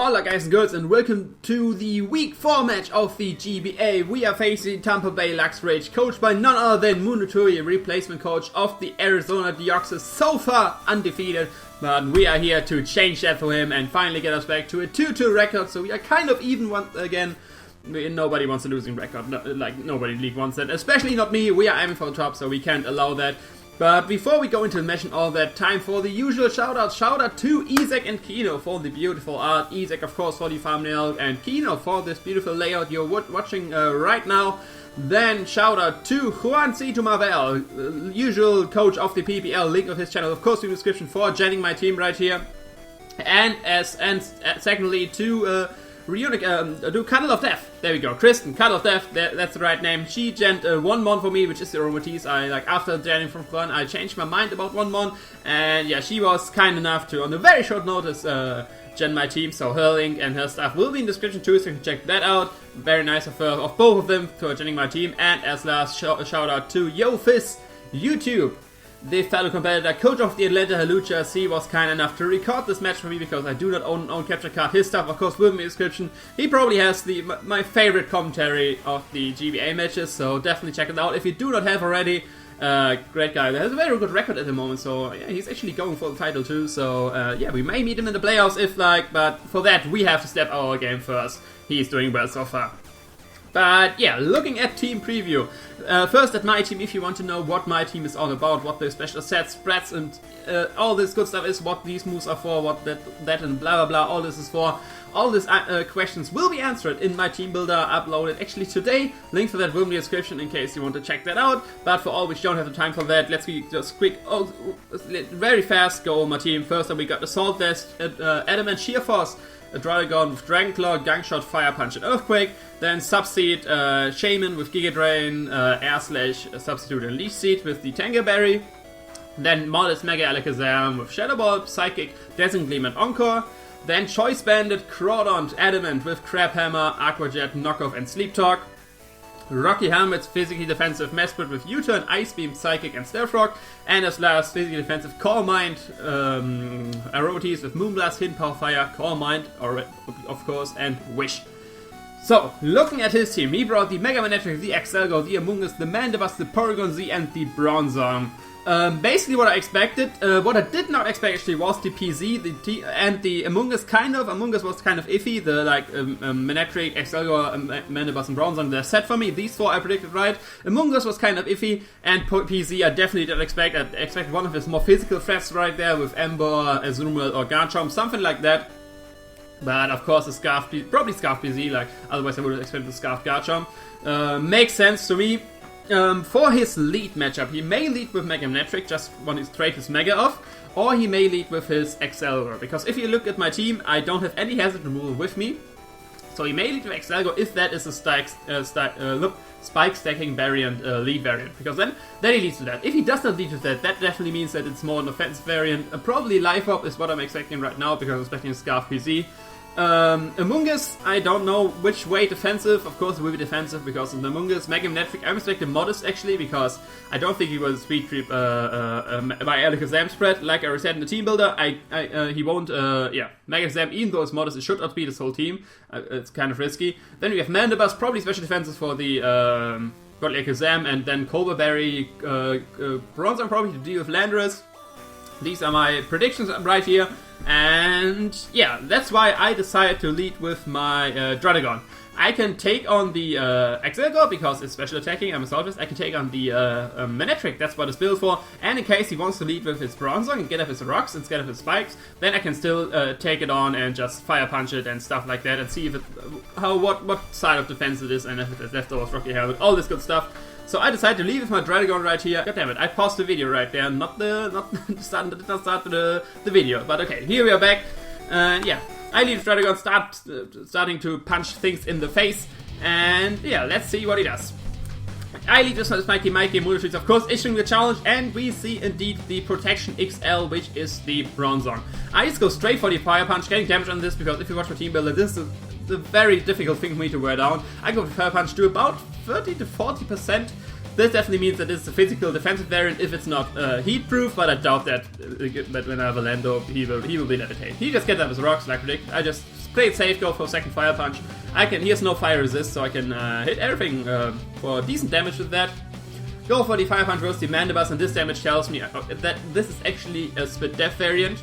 Hola guys and girls, and welcome to the week 4 match of the GBA. We are facing Tampa Bay Luxrays, coached by none other than Monotooi, replacement coach of the Arizona Deoxys, so far undefeated. But we are here to change that for him and finally get us back to a 2-2 record, so we are kind of even once again. Nobody wants a losing record, nobody in League wants that, especially not me. We are aiming for the top, so we can't allow that. But before we go into the match and all that, time for the usual shoutouts. Shout out to Isaac and Kino for the beautiful art. Isaac, of course, for the thumbnail, and Kino for this beautiful layout you're watching right now. Then shout out to Juan usual coach of the PPL. Link of his channel, of course, in the description for joining my team right here. And secondly to do Cuddle of Death. There we go. Kristen, Cuddle of Death, that's the right name. She gent 1 mon for me, which is the aromatise. After joining from Juan, I changed my mind about 1 mon. And yeah, she was kind enough to, on a very short notice, gen my team. So her link and her stuff will be in the description too, so you can check that out. Very nice of her, of both of them, for joining my team. And as last, shout out to Fizz YouTube. The fellow competitor, coach of the Atlanta Haluchas. He was kind enough to record this match for me because I do not own capture card. His stuff, of course, will be in the description. He probably has my favorite commentary of the GBA matches, so definitely check it out if you do not have already. Great guy. He has a very good record at the moment, so yeah, he's actually going for the title too. So yeah, we may meet him in the playoffs but for that we have to step our game first. He's doing well so far. But yeah, looking at team preview. First at my team, if you want to know what my team is all about, what the special sets, spreads, and all this good stuff is, what these moves are for, what that and blah blah blah, all this is for. All these questions will be answered in my team builder uploaded actually today. Link for that will be in the description in case you want to check that out. But for all which don't have the time for that, let's just quick, very fast go over my team. First up we got Assault Vest, Adamant Sheer Force, a Dragon with Dragon Claw, Gang Shot, Fire Punch, and Earthquake. Then Subseed, Shaman with Giga Drain, Air Slash, Substitute, and Leech Seed with the Tango Berry. Then Modest Mega Alakazam with Shadow Ball, Psychic, Dazzling Gleam, and Encore. Then Choice Bandit, Crawdont, Adamant with Crab Hammer, Aqua Jet, Knockoff, and Sleep Talk. Rocky Helmet's Physically Defensive Mesprit with U-Turn, Ice Beam, Psychic, and Stealth Rock. And as last, Physically Defensive Core Mind, Aromatise with Moonblast, Hidden Power Fire, Core Mind, of course, and Wish. So, looking at his team, he brought the Mega Manectric, the Excelgo, the Amoonguss, the Mandibuzz, the Porygon-Z, and the Bronzong. Basically what I expected. What I did not expect actually was the PZ, and the Amoonguss Amoonguss was kind of iffy. The Manectric, Excelgor, Mandibuzz, and Bronzong, they're set for me. These 4 I predicted right. Amoonguss was kind of iffy, and PZ I definitely didn't expect. I expected one of his more physical threats right there with Ember, Azumarill, or Garchomp, something like that. But of course, probably Scarf PZ, otherwise I would have expected the Scarf Garchomp. Makes sense to me. For his lead matchup, he may lead with Mega Manectric, just want to trade his Mega off, or he may lead with his Excelgor. Because if you look at my team, I don't have any hazard removal with me. So he may lead with Excelgor if that is a spike stacking variant, lead variant. Because then he leads to that. If he does not lead to that, that definitely means that it's more an offensive variant. Probably Life Up is what I'm expecting right now, because I'm expecting a Scarf PZ. Amoonguss, I don't know which way defensive. Of course it will be defensive because of the Amoonguss. Mega Manectric, I'm expecting Modest actually, because I don't think he will speed creep my Alakazam spread. Like I said in the team builder, he won't, Mega Alakazam, even though it's Modest, it should outspeed his whole team. It's kind of risky. Then we have Mandibuzz, probably special defenses for the Godly Alakazam, and then Cobra Berry, Bronzong probably to deal with Landorus. These are my predictions right here. And yeah, that's why I decided to lead with my Dragon. I can take on the Excelgor because it's special attacking, I'm a Solvist. I can take on the Manectric, that's what it's built for. And in case he wants to lead with his Bronzong and get up his rocks instead of his spikes, then I can still take it on and just fire punch it and stuff like that, and see if what side of defense it is, and if it is leftovers, Rocky Helmet, all this good stuff. So I decided to leave with my Dragon right here. God damn it, I paused the video right there, did not start the video. But okay, here we are back. Yeah, I leave Dragon, starting to punch things in the face. And yeah, let's see what he does. I lead this Mikey Monotooi, of course, issuing the challenge, and we see indeed the Protection XL, which is the Bronzong. I just go straight for the Fire Punch, getting damage on this, because if you watch my team builder, this is a very difficult thing for me to wear down. I go with Fire Punch, do about 30 to 40% This definitely means that this is a physical defensive variant if it's not heat-proof, but I doubt that when I have a Lando, he will be levitated. He just gets up his rocks, like predicted. I just play it safe, go for a second fire punch. He has no fire resist, so I can hit everything for decent damage with that. Go for the fire punch versus the Mandibus, and this damage tells me that this is actually a split death variant.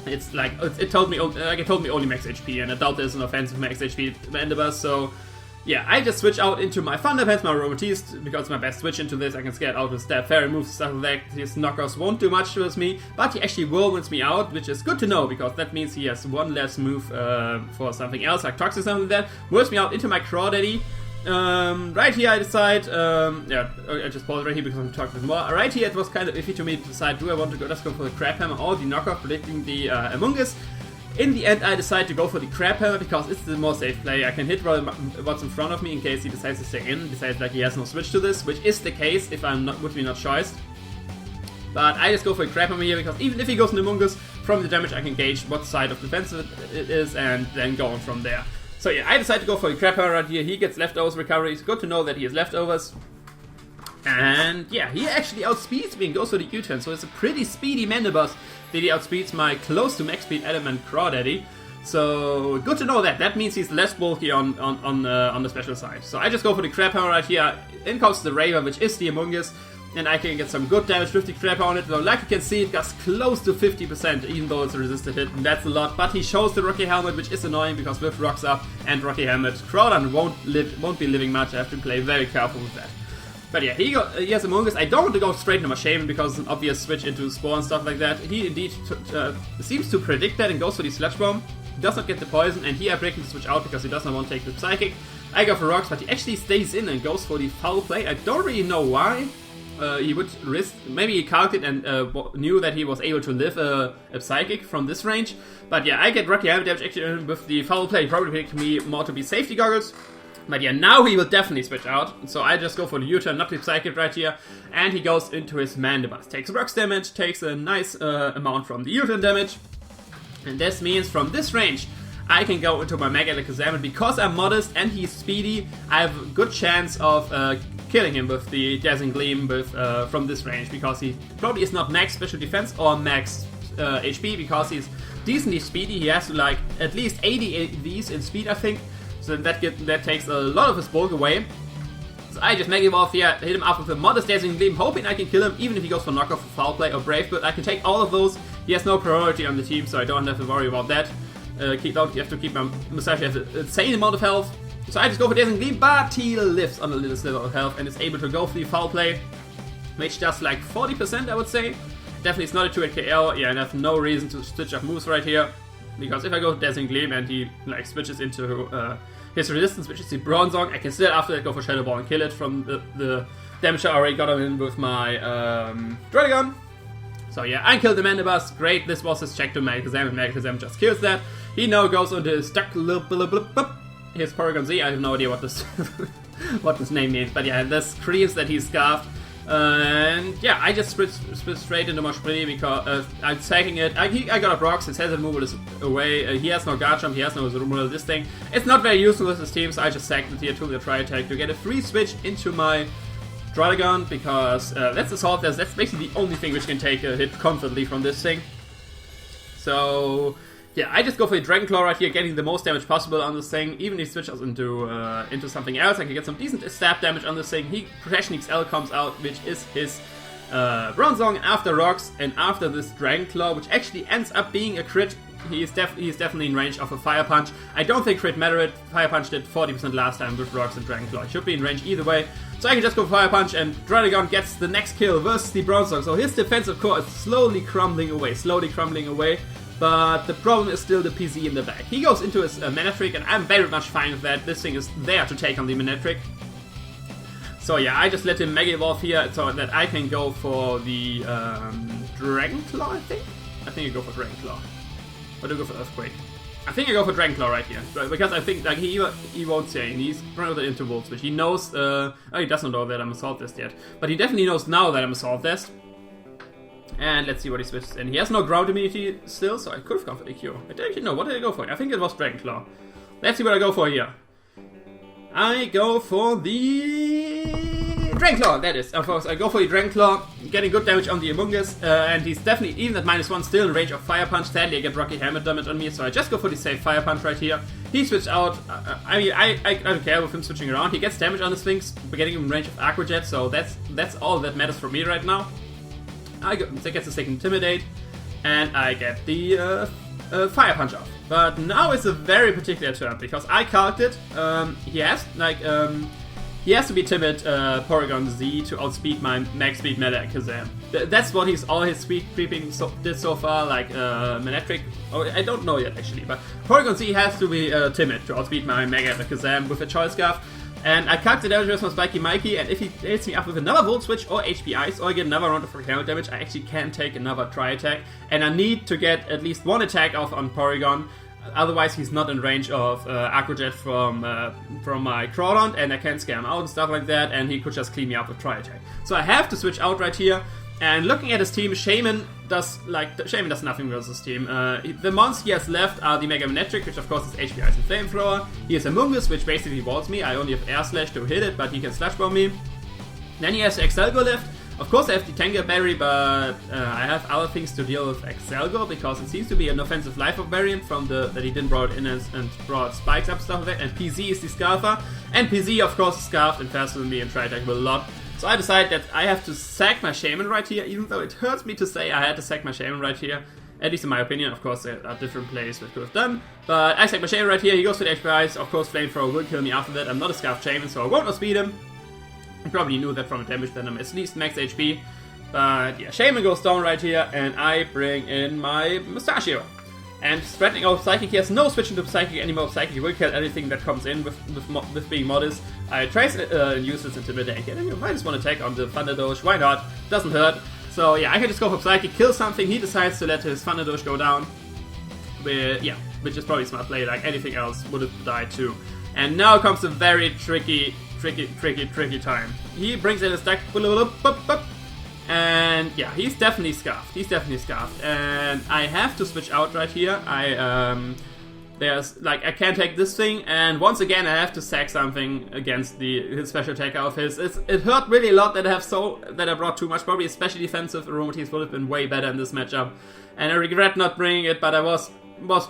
It's like it told me only max HP, and I doubt there's an offensive max HP Mandibus, so yeah, I just switch out into my Thunderpants, my Romatiste, because it's my best switch into this. I can scale out with stab fairy moves and stuff like that. His knockouts won't do much with me, but he actually whirlwinds me out, which is good to know, because that means he has one less move for something else, like Toxic or something like that. Whirls me out into my Crawdaddy. Right here I decide, I just paused right here because I'm talking more. Right here it was kind of iffy to me to decide, do I want to go, let's go for the Crab Hammer or the knockoff, predicting the Among Us. In the end I decide to go for the Crab Hammer because it's the more safe play. I can hit what's in front of me in case he decides to stay in, decides like he has no switch to this, which is the case if I'm would be not choiced. But I just go for a Crab Hammer here because even if he goes in Among Us, from the damage I can gauge what side of defensive it is and then go on from there. So yeah, I decided to go for a Crab Hammer right here. He gets leftovers recovery. It's good to know that he has leftovers. And yeah, he actually outspeeds me and goes for the U-turn. So it's a pretty speedy Mandibus that he outspeeds my close to max speed element Crawdaddy. So good to know that. That means he's less bulky on the special side. So I just go for the Crab Hammer right here. In comes the Raver, which is the Among Us. And I can get some good damage with the Crab on it. So like you can see, it gets close to 50%, even though it's a resisted hit, and that's a lot. But he shows the Rocky Helmet, which is annoying, because with Rocks up and Rocky Helmet, Crawdon won't be living much. I have to play very careful with that. But yeah, he has Among Us. I don't want to go straight into my Shaman, because it's an obvious switch into Spore and stuff like that. He indeed seems to predict that and goes for the Sludge Bomb. He does not get the poison, and here I break him to switch out because he does not want to take the Psychic. I go for Rocks, but he actually stays in and goes for the Foul Play. I don't really know why. He would risk, maybe he calculated and knew that he was able to live a Psychic from this range. But yeah, I get Rocky Helmet damage actually with the Foul Play. He probably picked me more to be safety goggles. But yeah, now he will definitely switch out. So I just go for the U-turn, not the Psychic right here. And he goes into his Mandibus. Takes Rocks damage, takes a nice amount from the U-turn damage. And this means from this range, I can go into my Mega Alakazam. Because I'm modest and he's speedy, I have a good chance of killing him with the Dazzling Gleam from this range, because he probably is not max special defense or max HP, because he's decently speedy. He has to like at least 80 AVs in speed, I think, so that takes a lot of his bulk away. So I just Mega Evolve here, hit him up with a modest Dazzling Gleam, hoping I can kill him, even if he goes for knockoff, Foul Play or Brave Bird. I can take all of those. He has no priority on the team, so I don't have to worry about that. You have to keep my Musashi has an insane amount of health. So I just go for Dazzling Gleam, but he lives on a little sliver of health and is able to go for the Foul Play, which does like 40%, I would say. Definitely it's not a 2-hit KL, yeah, and I have no reason to switch up moves right here, because if I go for Dazzling Gleam and he like switches into his resistance, which is the Bronzong, I can still after that go for Shadow Ball and kill it from the damage I already got him in with my Dragon. So yeah, I killed the Mandibus, great, this was his check to Alakazam, and Alakazam just kills that. He now goes into his his Porygon-Z. I have no idea what this what this name means, but yeah, this screams that he's scarfed. And yeah, I just split straight into my Sprinty because I'm taking it. I got up Rocks, his hazard removal is away. He has no guard jump, he has no removal. This thing, it's not very useful with his team, so I just sacked it here to the Tri Attack to get a free switch into my Dragon, because that's Assault Vest. That's basically the only thing which can take a hit confidently from this thing. So yeah, I just go for the Dragon Claw right here, getting the most damage possible on this thing. Even if he switches into something else, I can get some decent stab damage on this thing. Protection XL comes out, which is his Bronzong after Rocks, and after this Dragon Claw, which actually ends up being a crit. He is definitely in range of a Fire Punch. I don't think crit mattered. Fire Punch did 40% last time with Rocks and Dragon Claw. He should be in range either way. So I can just go for Fire Punch, and Dragon gets the next kill versus the Bronzong. So his defensive core is slowly crumbling away. But the problem is still the PZ in the back. He goes into his Manatrik, and I'm very much fine with that. This thing is there to take on the Manatrik. So yeah, I just let him Mega Evolve here so that I can go for the Dragon Claw, I think? I think I go for Dragon Claw. Or do I go for Earthquake? I think I go for Dragon Claw right here. Because I think like he won't say, and he's running the intervals, which he knows, oh, he doesn't know that I'm Assault Vest yet. But he definitely knows now that I'm Assault Vest. And let's see what he switches in. He has no ground immunity still, so I could have gone for EQ. I don't actually know. What did I go for? I think it was Dragon Claw. Let's see what I go for here. I go for the Dragon Claw, that is. Of course, I go for the Dragon Claw, getting good damage on the Amoonguss, and he's definitely, even at -1, still in range of Fire Punch. Sadly, I get Rocky Helmet damage on me, so I just go for the safe Fire Punch right here. He switched out. I mean, I don't care with him switching around. He gets damage on the Sphinx, getting him in range of Aqua Jet, so that's all that matters for me right now. I get the second Intimidate, and I get the Fire Punch off. But now it's a very particular turn, because I calced it. He has to be timid Porygon-Z to outspeed my max speed Alakazam. That's what all his speed creeping did so far, like Manectric. Oh, I don't know yet actually, but Porygon-Z has to be timid to outspeed my Mega Alakazam with a Choice Scarf. And I cut the damage from Spiky Mikey, and if he hits me up with another Volt Switch or HP Ice, or I get another round of Helmet damage, I actually can take another Tri-Attack. And I need to get at least one attack off on Porygon. Otherwise, he's not in range of Aqua Jet from my Crawdon, and I can't scare him out and stuff like that, and he could just clean me up with Tri-Attack. So I have to switch out right here, and looking at his team, Shaman does nothing versus his team. The mons he has left are the Mega Manectric, which of course is HP Ice and Flamethrower. He has a Amoonguss, which basically walls me. I only have Air Slash to hit it, but he can Slash Bomb me. Then he has Excelgor left. Of course I have the Tanga Berry, but I have other things to deal with Excelgor, because it seems to be an offensive Life Orb variant from that he didn't brought in and brought Spikes up stuff like that, and PZ is the Scarfer, and PZ of course is Scarfed and faster than me and Tri-Attack a lot. So I decide that I have to sack my Shaman right here, even though it hurts me to say I had to sack my Shaman right here. At least in my opinion, of course there are different plays that could have done. But I sack my Shaman right here, he goes for the HP Ice, of course Flamethrower will kill me after that. I'm not a Scarfed Shaman, so I won't outspeed him. I probably knew that from the damage, that I'm at least max HP. But yeah, Shaman goes down right here, and I bring in my Mustachio. And threatening out Psychic, he has no switch into Psychic anymore. Psychic will kill anything that comes in with being modest. I trace and use this Intimidate, and you might just want to attack on the Thunder Doge, why not? Doesn't hurt. So yeah, I can just go for Psychic, kill something, he decides to let his Thunder Doge go down. Which is probably a smart play, like anything else would have died too. And now comes a very tricky time. He brings in his deck, and yeah, he's definitely Scarfed. And I have to switch out right here. I can't take this thing, and once again I have to sack something against his special attacker of his. It hurt really a lot that I brought too much. Probably especially defensive Aromatisse would have been way better in this matchup. And I regret not bringing it, but I was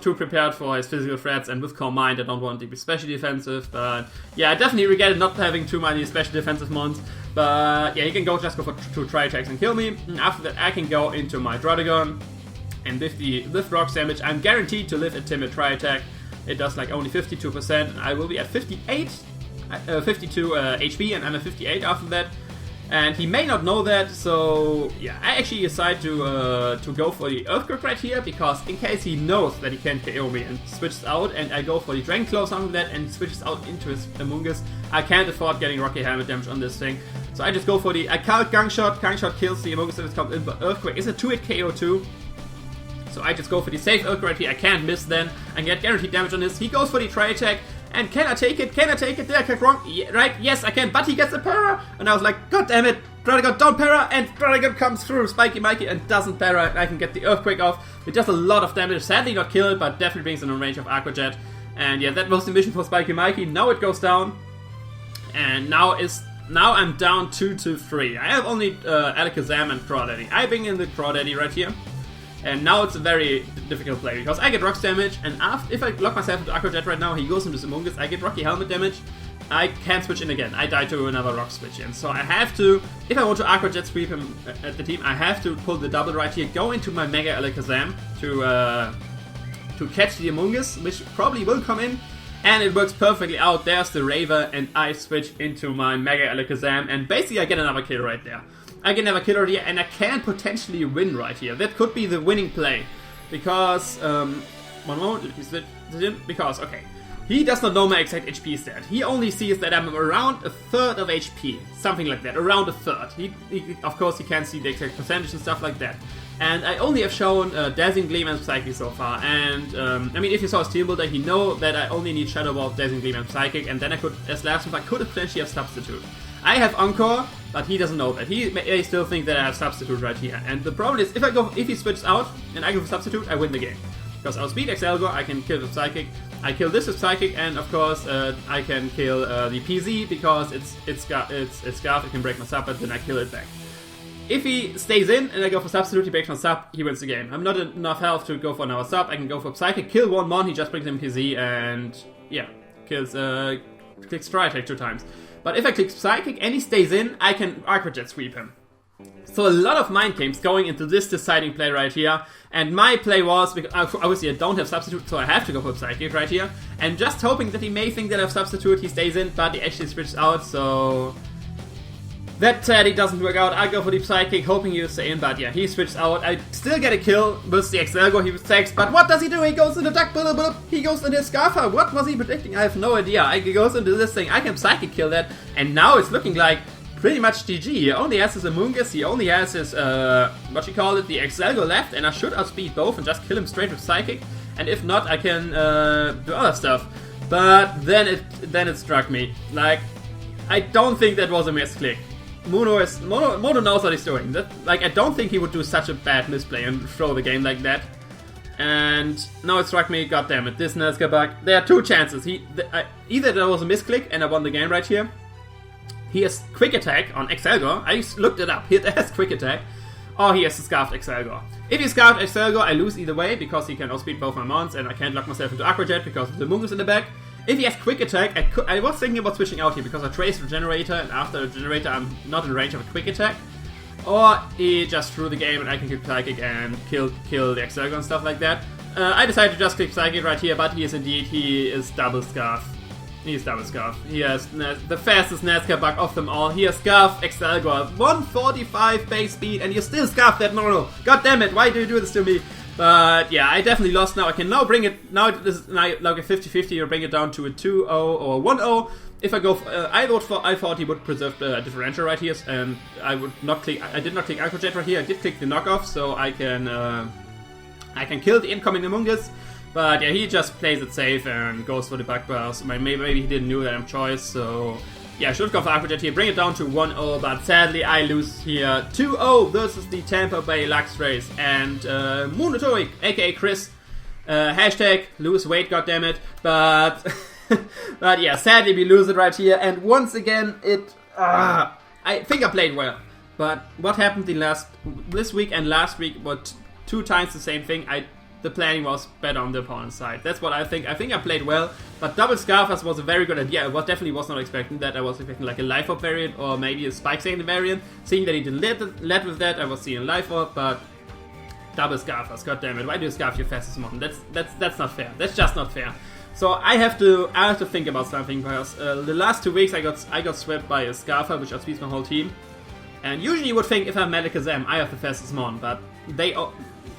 too prepared for his physical threats, and with Calm Mind I don't want to be especially defensive, but yeah, I definitely regretted not having too many special defensive mons. But yeah, he can just go for 2 Tri-Attacks and kill me. And after that I can go into my Druddigon, and with Rock Damage I'm guaranteed to live a Timid Tri-Attack. It does like only 52%, I will be at 52 HP, and I'm at 58 after that. And he may not know that, so yeah, I actually decide to go for the Earthquake right here, because in case he knows that he can KO me and switches out, and I go for the Dragon Claw something like that and switches out into his Amoonguss, I can't afford getting Rocky Helmet damage on this thing. So I just go for I call Gang Shot kills the Amoonguss that comes in, but Earthquake is a 2-hit KO too. So I just go for the safe Earthquake right here, I can't miss then, and get guaranteed damage on this. He goes for the Tri-Attack. And can I take it? Did I click wrong? Yeah, right, yes I can, but he gets a para! And I was like, god damn it! Druddigon don't para, and Druddigon comes through Spiky Mikey and doesn't para, and I can get the Earthquake off. It does a lot of damage, sadly not kill it, but definitely brings in a range of Aqua Jet. And yeah, that was the mission for Spiky Mikey. Now it goes down. And now I'm down 2-3. I have only Alakazam and Crawdaddy. I bring in the Crawdaddy right here. And now it's a very difficult play, because I get Rocks damage, and if I lock myself into Aqua Jet right now, he goes into Amoonguss, I get Rocky Helmet damage, I can't switch in again, I die to another Rock switch in. So I have to, if I want to Aqua Jet sweep him at the team, I have to pull the double right here, go into my Mega Alakazam to catch the Amoonguss, which probably will come in, and it works perfectly out. There's the Raver, and I switch into my Mega Alakazam, and basically I get another kill right there. I can never kill her here, and I can potentially win right here. That could be the winning play. Because, one moment, because, okay. He does not know my exact HP stat. He only sees that I'm around a third of HP. Something like that, around a third. Of course, he can't see the exact percentage and stuff like that. And I only have shown Dazzling Gleam and Psychic so far. And, I mean, if you saw his team builder, he know that I only need Shadow Ball, Dazzling Gleam and Psychic. And then I could, as last move, I could potentially have Substitute. I have Encore, but he doesn't know that. He may still think that I have Substitute right here. And the problem is, if he switches out and I go for Substitute, I win the game. Because I'll speed Excelgor, I can kill with Psychic, I kill this with Psychic, and of course I can kill the PZ because it's Scarf, it can break my sub, but then I kill it back. If he stays in and I go for Substitute, he breaks my sub, he wins the game. I'm not enough health to go for another sub, I can go for Psychic, kill one Mon, he just brings him PZ, and yeah, clicks Strike Attack 2 times. But if I click Psychic and he stays in, I can Aqua Jet sweep him. So a lot of mind games going into this deciding play right here. And my play was, because obviously I don't have Substitute, so I have to go for Psychic right here. And just hoping that he may think that I have Substitute, he stays in, but he actually switches out, so... That sadly doesn't work out. I go for the Psychic, hoping he'll stay in, but yeah, he switches out. I still get a kill with the Excelgo, he attacks, but what does he do? He goes into Duck, he goes into Scarfer. What was he predicting? I have no idea. He goes into this thing, I can Psychic kill that, and now it's looking like pretty much GG. He only has his Amoonguss, he only has his, the Excelgo left, and I should outspeed both and just kill him straight with Psychic, and if not, I can do other stuff. But then it struck me. Like, I don't think that was a misclick. Mono knows what he's doing. I don't think he would do such a bad misplay and throw the game like that. And now it struck me, goddammit, this Nazca bug. There are two chances. Either there was a misclick and I won the game right here. He has Quick Attack on Excelgor. I looked it up. He has Quick Attack. Or he has the Scarfed Excelgor. If he Scarfed Excelgor, I lose either way because he can outspeed both my mons and I can't lock myself into Aqua Jet because of the Mungus in the back. If he has Quick Attack, I was thinking about switching out here because I traced the Generator, and after the Generator I'm not in range of a Quick Attack. Or he just threw the game and I can click Psychic and kill the Excelgo and stuff like that. I decided to just click Psychic right here, but he is double Scarf. He is double Scarf. He has the fastest Nazca bug of them all. He has Scarf Excelgo, 145 base speed, and you still Scarf that Mono. God damn it, why do you do this to me? But yeah, I definitely lost now. I can now bring it, now this is like a 50-50, or bring it down to a 2-0 or a 1-0. If I go for, I thought he would preserve the differential right here, and I did not click Aqua Jet right here, I did click the knockoff, so I can kill the incoming Amoonguss. But yeah, he just plays it safe and goes for the bug bars. Maybe he didn't know that I'm choice, so yeah, I should go for Aqua Jet here, bring it down to 1-0, but sadly I lose here 2-0 versus the Tampa Bay Luxrays and Monotooi, aka Chris. Hashtag lose weight, goddammit. But but yeah, sadly we lose it right here, and once again I think I played well. But what happened this week and last week were two times the same thing. The planning was better on the opponent's side. That's what I think. I think I played well, but double Scarfers was a very good idea. I definitely was not expecting that. I was expecting like a Life Orb variant or maybe a Spike Sailing variant. Seeing that he didn't let with that, I was seeing Life Orb, but double Scarfers, goddammit. Why do you Scarf your fastest Mon? That's not fair. That's just not fair. So I have to think about something, because the last 2 weeks I got swept by a Scarfer, which outspeeds my whole team. And usually you would think if I'm Malakazam, I have the fastest Mon, but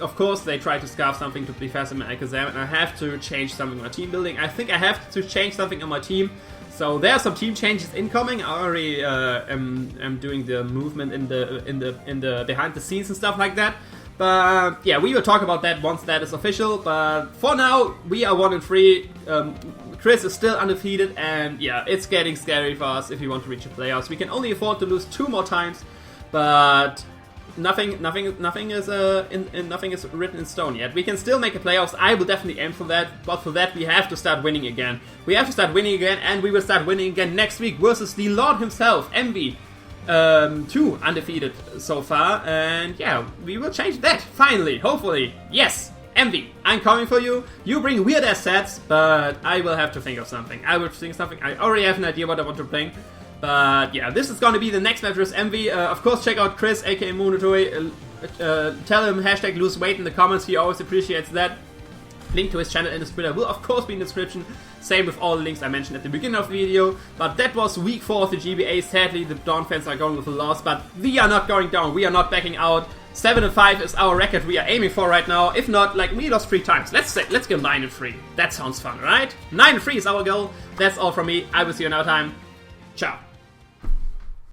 of course, they try to Scarf something to be faster than Malakazam, and I have to change something on my team building. I think I have to change something on my team. So there are some team changes incoming. I already am doing the movement in the behind the scenes and stuff like that. But yeah, we will talk about that once that is official. But for now, we are 1-3. Chris is still undefeated, and yeah, it's getting scary for us if we want to reach the playoffs. We can only afford to lose 2 more times, but nothing is written in stone yet. We can still make the playoffs. I will definitely aim for that, but for that we have to start winning again. We have to start winning again, and we will start winning again next week versus the Lord himself, Envy. 2 undefeated so far, and yeah, we will change that finally, hopefully. Yes, Envy, I'm coming for you. You bring weird ass sets, but I will have to think of something. I already have an idea what I want to bring. But yeah, this is going to be the next match versus Envy. Of course, check out Chris, aka Monotooi. Tell him hashtag lose weight in the comments. He always appreciates that. Link to his channel and his Twitter will of course be in the description. Same with all the links I mentioned at the beginning of the video. But that was week 4 of the GBA. Sadly, the Donphans are going with a loss, but we are not going down. We are not backing out. 7-5 is our record we are aiming for right now. If not, like, we lost 3 times. Let's go 9-3. That sounds fun, right? 9-3 is our goal. That's all from me. I will see you another time. Ciao.